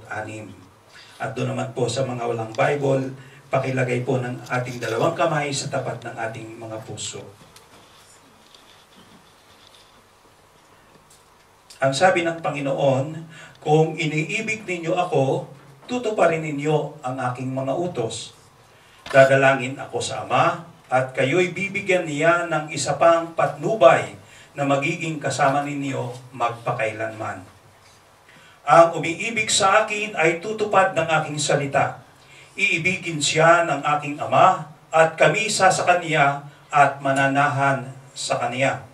At doon naman po sa mga walang Bible, pakilagay po ng ating dalawang kamay sa tapat ng ating mga puso. Ang sabi ng Panginoon, kung iniibig ninyo ako, tutuparin ninyo ang aking mga utos. Dadalangin ako sa Ama, at kayo'y bibigyan niya ng isa pang patnubay na magiging kasama ninyo magpakailanman. Ang umiibig sa akin ay tutupad ng aking salita. Iibigin siya ng aking Ama, at kami sa kanya at mananahan sa kanya.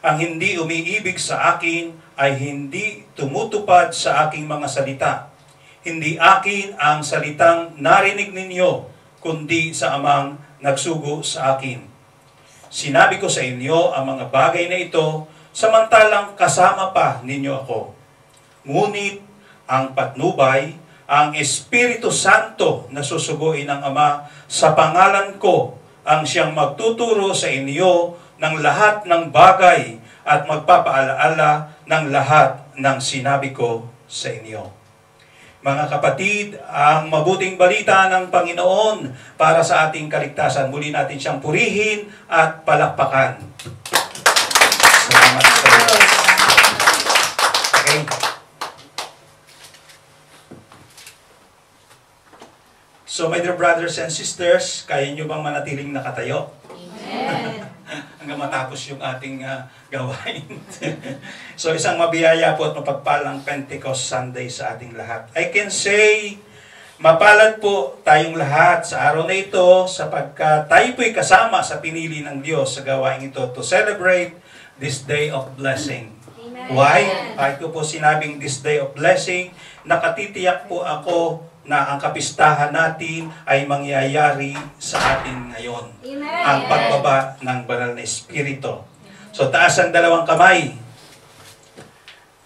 Ang hindi umiibig sa akin ay hindi tumutupad sa aking mga salita. Hindi akin ang salitang narinig ninyo, kundi sa Amang nagsugo sa akin. Sinabi ko sa inyo ang mga bagay na ito, samantalang kasama pa ninyo ako. Ngunit ang patnubay, ang Espiritu Santo na susuguin ng Ama sa pangalan ko, ang siyang magtuturo sa inyo ng lahat ng bagay at magpapaalaala ng lahat ng sinabi ko sa inyo. Mga kapatid, ang mabuting balita ng Panginoon para sa ating kaligtasan, muli natin siyang purihin at palakpakan. Salamat sa Diyos. Okay. So, my dear brothers and sisters, kaya nyo bang manatiling nakatayo? Amen. Hanggang matapos yung ating gawain. So, isang mabiyaya po at mapagpalang Pentecost Sunday sa ating lahat. I can say, mapalad po tayong lahat sa araw na ito sapagkat tayo po'y kasama sa pinili ng Diyos sa gawain ito to celebrate this day of blessing. Amen. Why? Kahit ko po sinabing this day of blessing, nakatitiyak po ako na ang kapistahan natin ay mangyayari sa atin ngayon. Amen. Ang pagbaba ng banal na Espiritu. So taas ang dalawang kamay.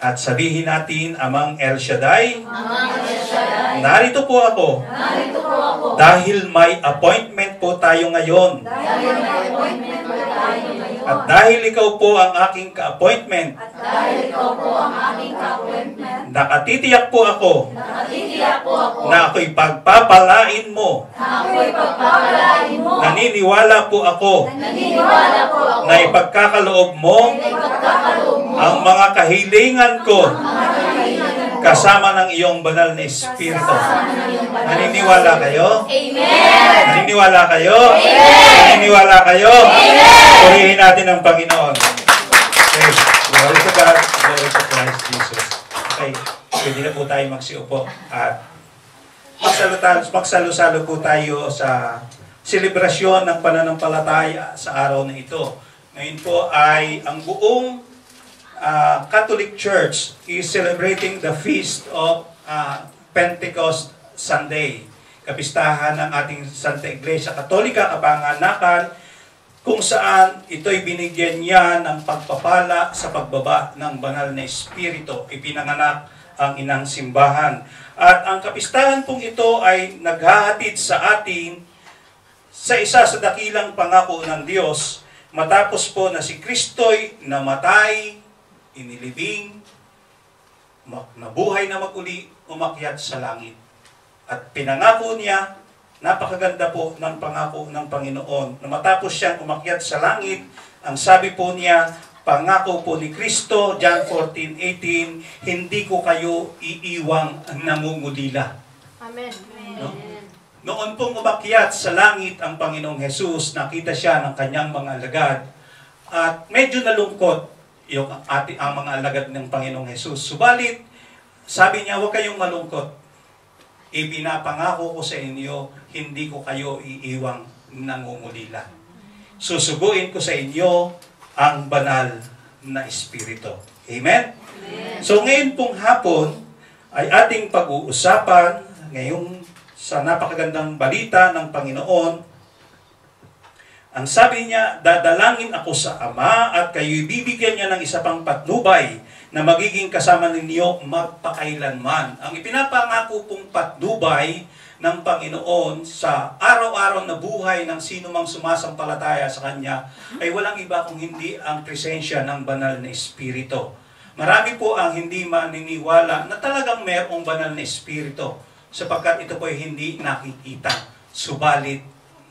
At sabihin natin, Amang El Shaddai, Amang El Shaddai, narito po ako. Narito po ako. Dahil may appointment po tayo ngayon. Dahil may appointment po tayo ngayon. At dahil ikaw po ang aking ka-appointment. At dahil ikaw po ang aking ka-appointment. Nakatitiyak po ako. Nakatitiyak po ako. Na ako'y pagpapalain mo. Na ako'y pagpapalain mo. Naniniwala po ako. Naniniwala po ako. Na ipagkakaloob mo. Na ipagkakaloob mo. Ang mga kahilingan ko. Kasama ng iyong banal na Espiritu. Naniniwala kayo? Amen! Naniniwala kayo? Amen! Naniniwala kayo? Amen! Purihin natin ang Panginoon. Okay. Glory to God. Glory to Christ Jesus. Okay. Pwede na po tayo magsiupo. At magsalo-salo po tayo sa selebrasyon ng pananampalataya sa araw na ito. Ngayon po ay ang buong Catholic Church is celebrating the feast of Pentecost Sunday. Kapistahan ng ating Santa Iglesia Katolika, kapanganakan, kung saan ito'y binigyan niya ng pagpapala sa pagbaba ng banal na Espiritu. Ipinanganak ang inang simbahan. At ang kapistahan pong ito ay naghahatid sa atin sa isa sa dakilang pangako ng Diyos, matapos po na si Kristo'y namatay, inilibing, nabuhay na maguli, umakyat sa langit. At pinangako niya, napakaganda po ng pangako ng Panginoon, na matapos siyang umakyat sa langit, ang sabi po niya, pangako po ni Kristo, John 14:18, hindi ko kayo iiwang namumulila. Amen. No? Noon pong umakyat sa langit ang Panginoong Jesus, nakita siya ng kanyang mga alagad, at medyo nalungkot ang mga alagad ng Panginoong Jesus. Subalit, sabi niya, huwag kayong malungkot. Ipinapangako ko sa inyo, hindi ko kayo iiwang nangungulila. Susuguin ko sa inyo ang banal na Espiritu. Amen? Amen. So ngayon pong hapon ay ating pag-uusapan ngayong sa napakagandang balita ng Panginoon. Ang sabi niya, dadalangin ako sa Ama at kayo'y bibigyan niya ng isa pang patnubay na magiging kasama ninyo magpakailanman. Ang ipinapangako pong patnubay ng Panginoon sa araw-araw na buhay ng sino mang sumasampalataya sa Kanya ay walang iba kung hindi ang presensya ng banal na Espiritu. Marami po ang hindi maniniwala na talagang mayroong banal na espiritu sapagkat ito po ay hindi nakikita, subalit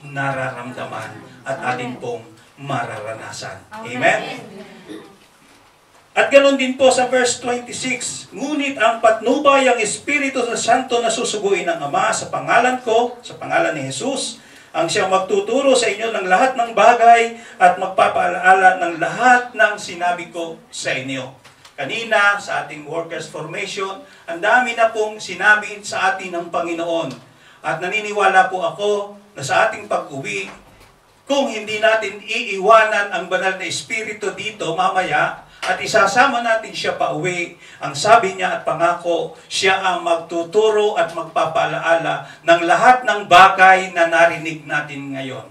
nararamdaman at atin pong mararanasan. Amen? At ganoon din po sa verse 26, ngunit ang patnubay ang Espiritu Santo na susuguin ng Ama sa pangalan ko, sa pangalan ni Jesus, ang siyang magtuturo sa inyo ng lahat ng bagay at magpapaalaala ng lahat ng sinabi ko sa inyo. Kanina, sa ating workers formation, ang dami na pong sinabi sa atin ng Panginoon. At naniniwala po ako na sa ating pag-uwi, kung hindi natin iiwanan ang banal na Espiritu dito mamaya, at isasama natin siya pa uwi, ang sabi niya at pangako, siya ang magtuturo at magpapaalaala ng lahat ng bagay na narinig natin ngayon.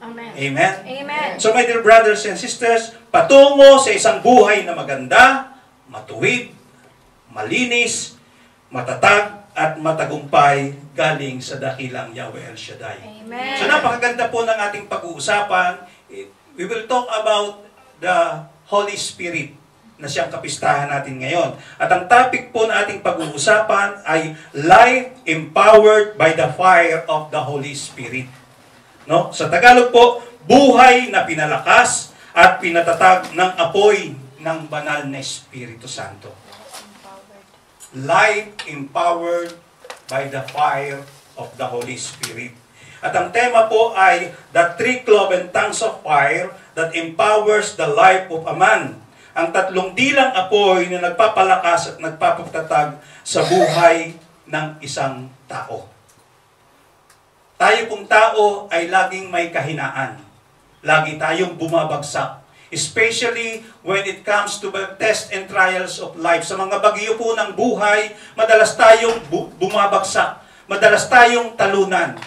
Amen. Amen? Amen. So my dear brothers and sisters, patungo sa isang buhay na maganda, matuwid, malinis, matatag, at matagumpay galing sa dakilang Yahweh El Shaddai. Amen. So napakaganda po ng ating pag-uusapan. We will talk about the Holy Spirit na siyang kapistahan natin ngayon. At ang topic po na ating pag-uusapan ay life empowered by the fire of the Holy Spirit. No? Sa Tagalog po, buhay na pinalakas at pinatatag ng apoy ng banal na Espiritu Santo. Life empowered by the fire of the Holy Spirit. At ang tema po ay the three cloven tongues of fire that empowers the life of a man. Ang tatlong dilang apoy na nagpapalakas at nagpapatatag sa buhay ng isang tao. Tayo pong tao ay laging may kahinaan. Lagi tayong bumabagsak. Especially when it comes to the tests and trials of life. Sa mga bagyo po ng buhay, madalas tayong bumabagsak. Madalas tayong talunan.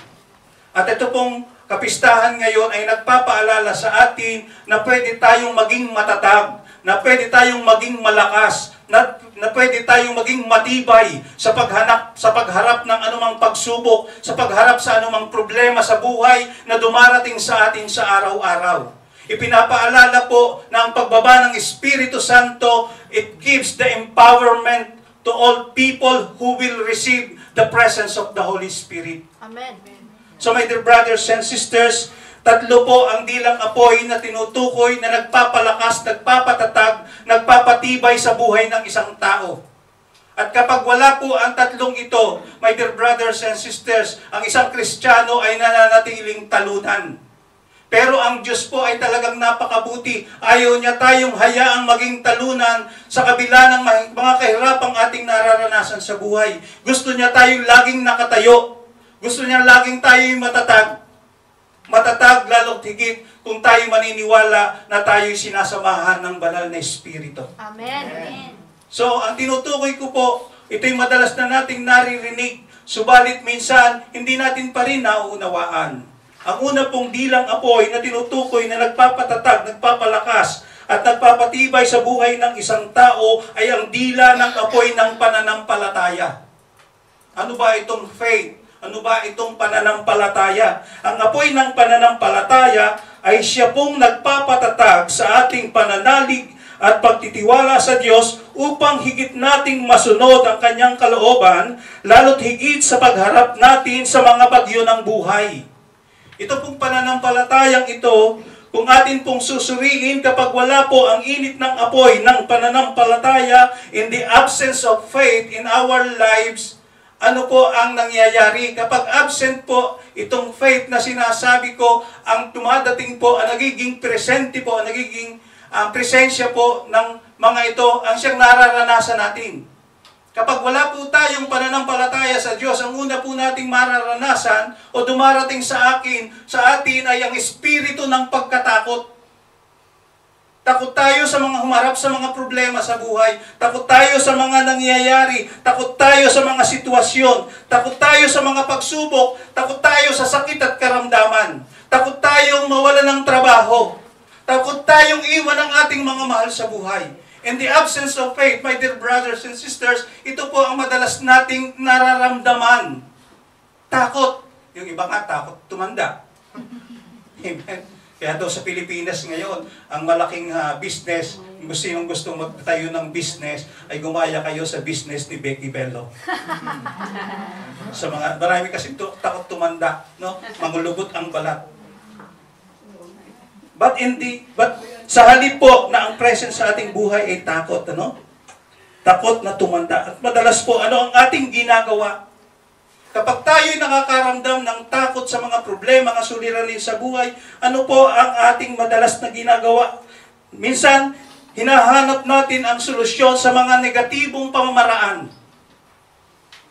At ito pong kapistahan ngayon ay nagpapaalala sa atin na pwede tayong maging matatag, na pwede tayong maging malakas, na pwede tayong maging matibay sa pagharap ng anumang pagsubok, sa pagharap sa anumang problema sa buhay na dumarating sa atin sa araw-araw. Ipinapaalala po na ang pagbaba ng Espiritu Santo, it gives the empowerment to all people who will receive the presence of the Holy Spirit. Amen. So my dear brothers and sisters, tatlo po ang dilang apoy na tinutukoy na nagpapalakas, nagpapatatag, nagpapatibay sa buhay ng isang tao. At kapag wala po ang tatlong ito, my dear brothers and sisters, ang isang Kristiyano ay nananatiling talunan. Pero ang Diyos po ay talagang napakabuti. Ayaw niya tayong hayaang maging talunan sa kabila ng mga kahirapang ating nararanasan sa buhay. Gusto niya tayong laging nakatayo. Gusto niya laging tayo'y matatag. Matatag lalo't higit kung tayo maniniwala na tayo'y sinasamahan ng banal na Espiritu. Amen. So, ang tinutukoy ko po, ito'y madalas na nating naririnig, subalit minsan, hindi natin pa rin nauunawaan. Ang una pong dilang apoy na tinutukoy na nagpapatatag, nagpapalakas, at nagpapatibay sa buhay ng isang tao ay ang dila ng apoy ng pananampalataya. Ano ba itong faith? Ano ba itong pananampalataya? Ang apoy ng pananampalataya ay siya pong nagpapatatag sa ating pananalig at pagtitiwala sa Diyos upang higit nating masunod ang kanyang kalooban, lalo't higit sa pagharap natin sa mga bagyo ng buhay. Ito pong pananampalatayang ito, kung atin pong susuriin kapag wala po ang init ng apoy ng pananampalataya, in the absence of faith in our lives, ano po ang nangyayari? Kapag absent po itong faith na sinasabi ko, ang dumadating po, ang nagiging presente po, ang nagiging presensya po ng mga ito, ang siyang nararanasan natin. Kapag wala po tayong pananampalataya sa Diyos, ang una po nating mararanasan o dumarating sa atin ay ang espiritu ng pagkatakot. Takot tayo sa mga humarap sa mga problema sa buhay. Takot tayo sa mga nangyayari. Takot tayo sa mga sitwasyon. Takot tayo sa mga pagsubok. Takot tayo sa sakit at karamdaman. Takot tayong mawalan ng trabaho. Takot tayong iwan ang ating mga mahal sa buhay. In the absence of faith, my dear brothers and sisters, ito po ang madalas nating nararamdaman. Takot. Yung iba nga takot tumanda. Amen. Kaya daw sa Pilipinas ngayon, ang malaking business, kung sinong gusto magtayo ng business, ay gumaya kayo sa business ni Becky Bello. Sa mga, marami kasi takot tumanda, no? Mangulubot ang balat. But sa halip po na ang presence sa ating buhay ay takot, ano? Takot na tumanda. At madalas po, ano ang ating ginagawa? Kapag tayo'y nakakaramdam ng takot sa mga problema, mga suliranin sa buhay, ano po ang ating madalas na ginagawa? Minsan, hinahanap natin ang solusyon sa mga negatibong pamamaraan.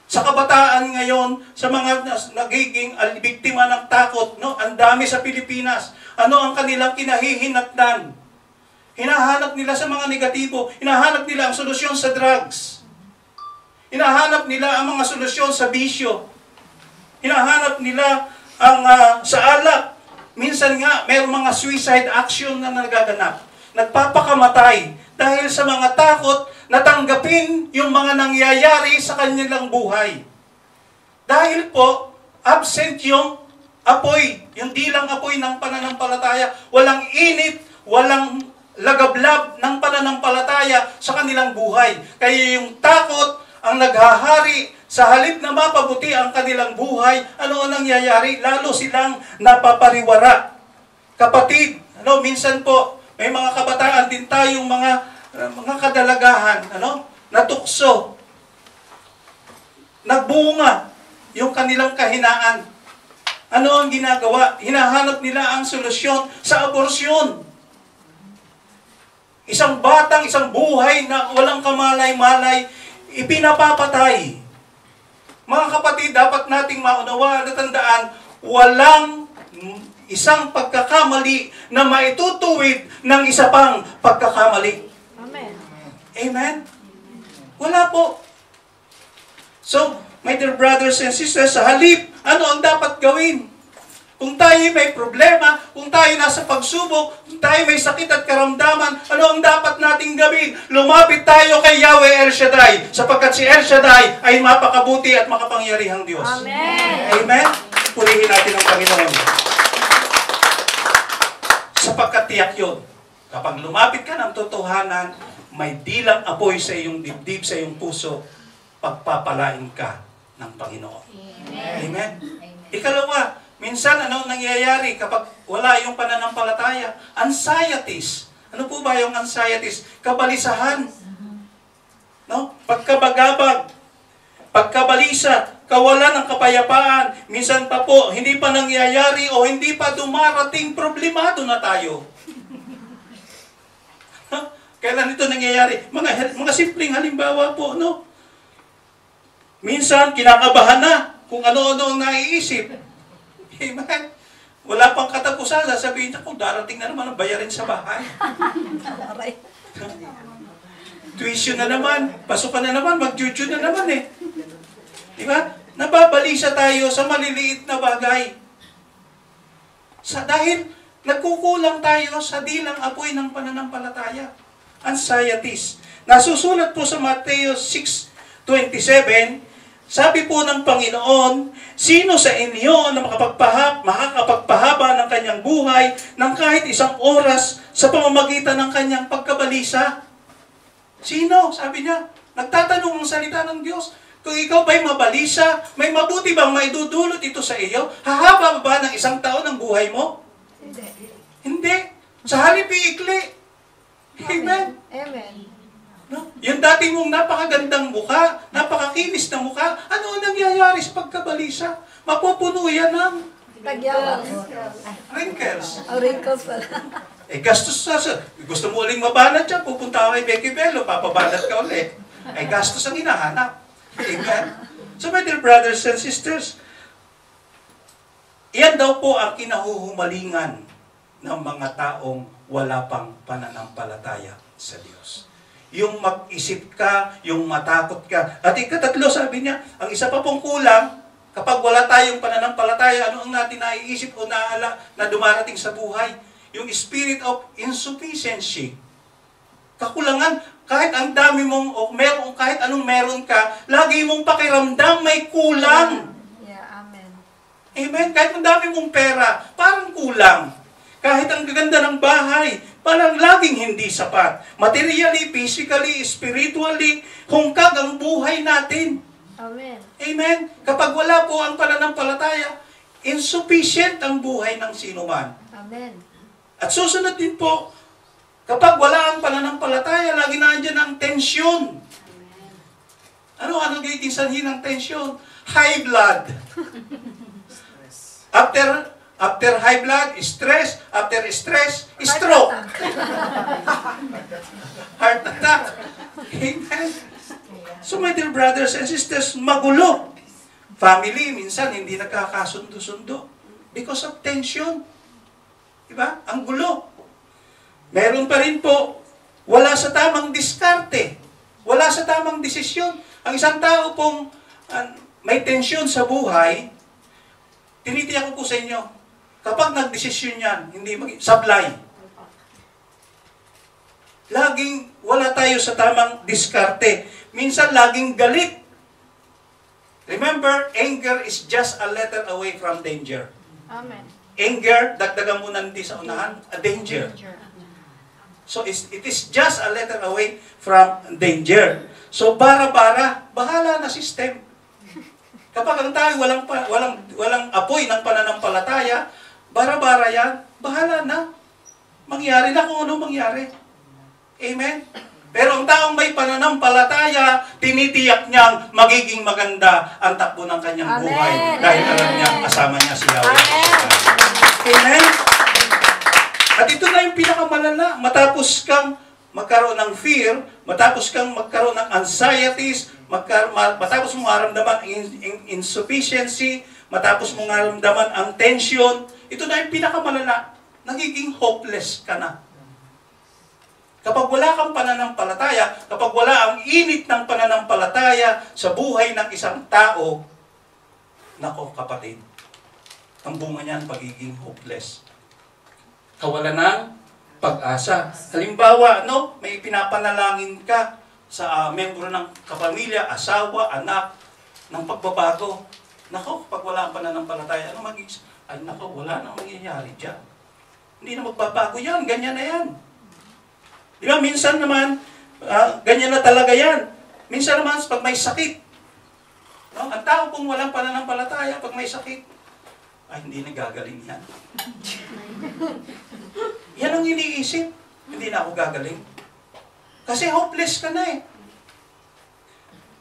Sa kabataan ngayon, sa mga nagiging biktima ng takot, no? Ang dami sa Pilipinas. Ano ang kanilang kinahihinatnan? Hinahanap nila sa mga negatibo. Hinahanap nila ang solusyon sa drugs. Hinahanap nila ang mga solusyon sa bisyo. Hinahanap nila ang sa alak. Minsan nga, mayroong mga suicide action na nagaganap. Nagpapakamatay dahil sa mga takot na tanggapin yung mga nangyayari sa kanilang buhay. Dahil po, absent yung apoy, yung dilang apoy ng pananampalataya. Walang init, walang lagablab ng pananampalataya sa kanilang buhay. Kaya yung takot ang naghahari sa halip na mapabuti ang kanilang buhay, ano ang nangyayari? Lalo silang napapariwara. Kapatid, minsan po, may mga kabataan din tayong mga kadalagahan, natukso, nagbunga yung kanilang kahinaan. Ano ang ginagawa? Hinahanap nila ang solusyon sa aborsyon. Isang buhay na walang kamalay-malay, ipinapapatay. Mga kapatid, dapat nating maunawaan at tandaan, walang isang pagkakamali na maitutuwid ng isa pang pagkakamali. Amen. Amen? Wala po. So, my dear brothers and sisters, sa halip, ano ang dapat gawin? Kung tayo may problema, kung tayo nasa pagsubok, kung tayo may sakit at karamdaman, ano ang dapat nating gawin? Lumapit tayo kay Yahweh El Shaddai, sapagkat si El Shaddai ay mapakabuti at makapangyarihang Diyos. Amen. Amen? Purihin natin ang Panginoon. Sapagkat tiyak yun. Kapag lumapit ka ng totohanan, may dilang apoy sa iyong dibdib, sa iyong puso, pagpapalain ka ng Panginoon. Amen? Amen? Ikalawa, minsan, ano nangyayari kapag wala yung pananampalataya? Anxieties. Ano po ba yung anxieties? Kabalisahan. No? Pagkabagabag. Pagkabalisa. Kawalan ng kapayapaan. Minsan pa po, hindi pa nangyayari o hindi pa dumarating, problemado na tayo. Kailan ito nangyayari? Mga simpleng halimbawa po, no? Minsan, kinakabahan na kung ano-ano ang naiisip. Amen. Wala pang katapusan, sasabihin niya, kung darating na naman ang bayarin sa bahay. Tuition na naman, pasukan na naman, mag-jujud na naman eh. Diba? Nababalisa tayo sa maliliit na bagay. Dahil nagkukulang tayo sa dilang apoy ng pananampalataya. Anxieties. Nasusulat po sa Mateo 6:27, sabi po ng Panginoon, sino sa inyo na makakapagpahaba ng kanyang buhay ng kahit isang oras sa pamamagitan ng kanyang pagkabalisa? Sino? Sabi niya, nagtatanong ang salita ng Diyos. Kung ikaw ba'y mabalisa, may mabuti bang maidudulot ito sa iyo? Hahaba ba ng 1 taon ang buhay mo? Hindi. Hindi. Sa halip iikli. Amen. Amen. No? Yung dati mong napakagandang mukha, napakakinis na mukha, ano ang nangyayari sa pagkabalisa? Mapupuno yan ng Tagyawan. wrinkles. Wrinkles pala. Gastos sa... Gusto mo uling mabanat dyan, pupunta ka kay Becky Bello, papabanat ka ulit. Gastos ang hinahanap. Amen? So my dear brothers and sisters, iyan daw po ang kinahuhumalingan ng mga taong wala pang pananampalataya sa Diyos. Yung mag-isip ka, yung matakot ka. At ikatatlo, sabi niya, ang isa pa pong kulang, kapag wala tayong pananampalataya, ano ang natin naiisip o naala na dumarating sa buhay? Yung spirit of insufficiency. Kakulangan, kahit ang dami mong, o meron, kahit anong meron ka, lagi mong pakiramdam may kulang. Yeah, amen. Amen? Kahit ang dami mong pera, parang kulang. Kahit ang gaganda ng bahay, parang laging hindi sapat. Materially, physically, spiritually, hungkag ang buhay natin. Amen. Amen? Kapag wala po ang pananampalataya, insufficient ang buhay ng sinuman. Amen. At susunod din po, kapag wala ang pananampalataya, lagi nandiyan ang tensyon. Ano giging sanhi ng tensyon? High blood. After high blood, stress. After stress, stroke. Heart attack. Amen. So my dear brothers and sisters, magulo. Family, minsan hindi nagkakasundo-sundo because of tension. Diba? Ang gulo. Meron pa rin po, wala sa tamang diskarte. Wala sa tamang desisyon. Ang isang tao pong may tensyon sa buhay, tinitiyak ko po sa inyo, kapag nagdesisyon yan, hindi sablay. Laging wala tayo sa tamang diskarte. Minsan laging galit. Remember, anger is just a letter away from danger. Amen. Anger, dagdagan mo na hindi sa unahan, a danger. So it is just a letter away from danger. So bara-bara, bahala na system. Kapag ang tayo walang apoy ng pananampalataya, bara-bara yan, bahala na. Mangyari na kung ano mangyari. Amen? Pero ang taong may pananampalataya, tinitiyak niyang magiging maganda ang takbo ng kanyang buhay. Dahil alam niya, kasama niya si Yahweh. Amen? At ito na yung pinakamalala. Matapos kang magkaroon ng fear, matapos kang magkaroon ng anxieties, matapos mong maramdaman ang insufficiency, matapos mong maramdaman ang tension, ito na yung pinakamalala. Nagiging hopeless ka na. Kapag wala kang pananampalataya, kapag wala ang init ng pananampalataya sa buhay ng isang tao, nako kapatid, ang bunga niyan pagiging hopeless. Kawalan ng pag-asa. Halimbawa, may pinapanalangin ka sa membro ng kapamilya, asawa, anak, ng pagbabago. Nako, kapag wala ang pananampalataya, wala nang mangyayari dyan. Hindi na magbabago yan, ganyan na yan. Di ba, minsan naman, ganyan na talaga yan. Minsan naman, pag may sakit, ang tao kung walang pananampalataya, pag may sakit, hindi na gagaling yan. Yan ang iniisip. Hindi na ako gagaling. Kasi hopeless ka na eh.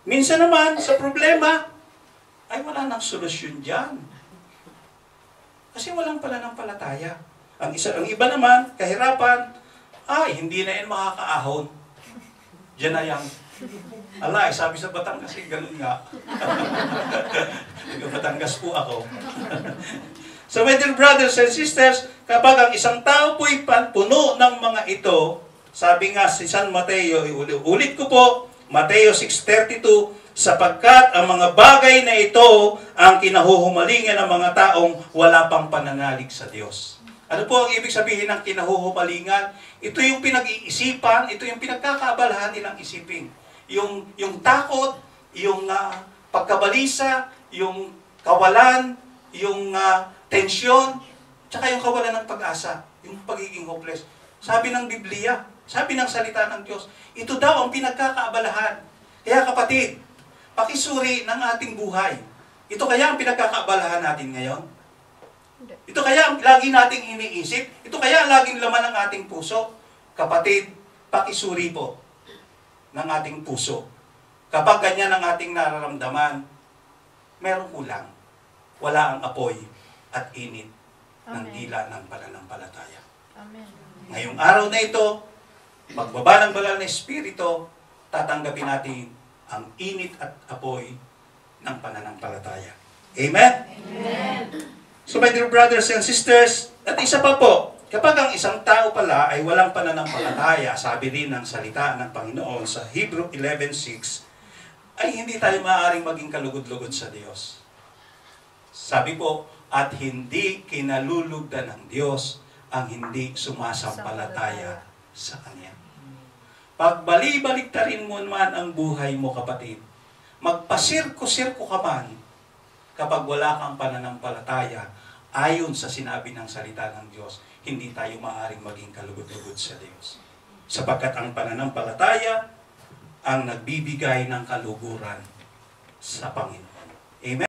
Minsan naman, sa problema, wala nang solusyon dyan. Kasi walang pananampalataya. Ang iba naman, kahirapan, hindi na yan makakaahon. Diyan na yan. Sabi sa Batangas, ganun nga. Batangas po ako. So my dear brothers and sisters, kapag ang isang tao po'y puno ng mga ito, sabi nga si San Mateo, ulit ko po, Mateo 6:32, sapagkat ang mga bagay na ito ang kinahuhumalingan ng mga taong wala pang pananalig sa Diyos. Ano po ang ibig sabihin ng kinahuhumalingan? Ito yung pinag-iisipan, ito yung pinagkakaabalahan nilang isipin. Yung takot, yung pagkabalisa, yung kawalan, yung tensyon, tsaka yung kawalan ng pag-asa, yung pagiging hopeless. Sabi ng Biblia, sabi ng salita ng Diyos, ito daw ang pinagkakaabalahan. Kaya kapatid, pakisuri ng ating buhay. Ito kaya ang pinagkakaabalahan natin ngayon? Ito kaya ang lagi nating iniisip? Ito kaya ang laging laman ng ating puso? Kapatid, pakisuri po ng ating puso. Kapag ganyan ang ating nararamdaman, merong kulang. Wala ang apoy at init ng dila ng pananampalataya. Amen. Ngayong araw na ito, magbaba ng banal na Espiritu, tatanggapin natin ang init at apoy ng pananampalataya. Amen? Amen. So my dear brothers and sisters, at isa pa po, kapag ang isang tao pala ay walang pananampalataya, sabi din ng salita ng Panginoon sa Hebrew 11:6, ay hindi tayo maaaring maging kalugod-lugod sa Diyos. Sabi po, at hindi kinalulugdan ng Diyos ang hindi sumasampalataya sa Kanya. Pagbali-baliktarin mo naman ang buhay mo, kapatid. Magpasirko-sirko ka man, kapag wala kang pananampalataya, ayon sa sinabi ng salita ng Diyos, hindi tayo maaaring maging kalugod-lugod sa Diyos. Sapagkat ang pananampalataya ang nagbibigay ng kaluguran sa Panginoon. Amen?